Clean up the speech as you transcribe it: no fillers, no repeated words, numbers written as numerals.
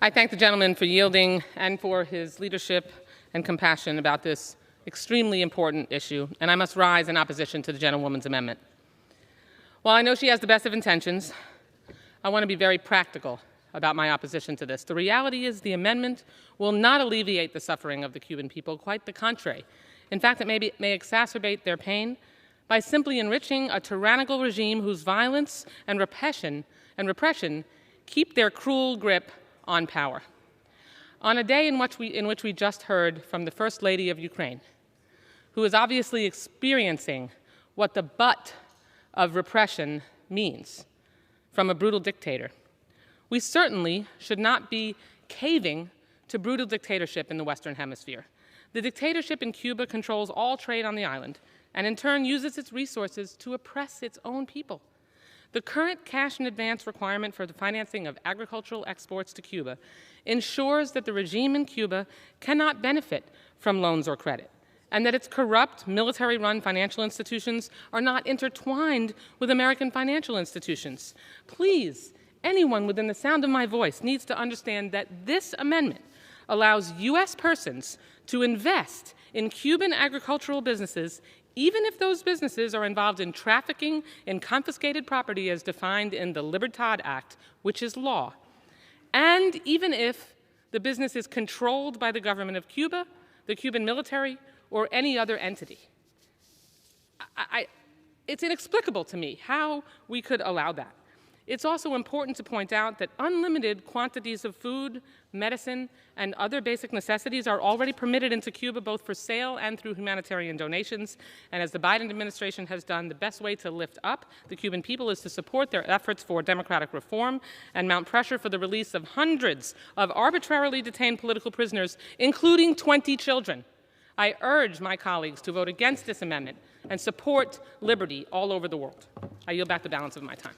I thank the gentleman for yielding and for his leadership and compassion about this extremely important issue, and I must rise in opposition to the gentlewoman's amendment. While I know she has the best of intentions, I want to be very practical about my opposition to this. The reality is the amendment will not alleviate the suffering of the Cuban people, quite the contrary. In fact, it may exacerbate their pain by simply enriching a tyrannical regime whose violence and repression keep their cruel grip on power. On a day in which we just heard from the First Lady of Ukraine, who is obviously experiencing what the butt of repression means from a brutal dictator, we certainly should not be caving to brutal dictatorship in the Western Hemisphere. The dictatorship in Cuba controls all trade on the island and in turn uses its resources to oppress its own people. The current cash in advance requirement for the financing of agricultural exports to Cuba ensures that the regime in Cuba cannot benefit from loans or credit, and that its corrupt, military-run financial institutions are not intertwined with American financial institutions. Please, anyone within the sound of my voice needs to understand that this amendment allows U.S. persons to invest in Cuban agricultural businesses even if those businesses are involved in trafficking in confiscated property as defined in the Libertad Act, which is law, and even if the business is controlled by the government of Cuba, the Cuban military, or any other entity. It's inexplicable to me how we could allow that. It's also important to point out that unlimited quantities of food, medicine, and other basic necessities are already permitted into Cuba, both for sale and through humanitarian donations. And as the Biden administration has done, the best way to lift up the Cuban people is to support their efforts for democratic reform and mount pressure for the release of hundreds of arbitrarily detained political prisoners, including 20 children. I urge my colleagues to vote against this amendment and support liberty all over the world. I yield back the balance of my time.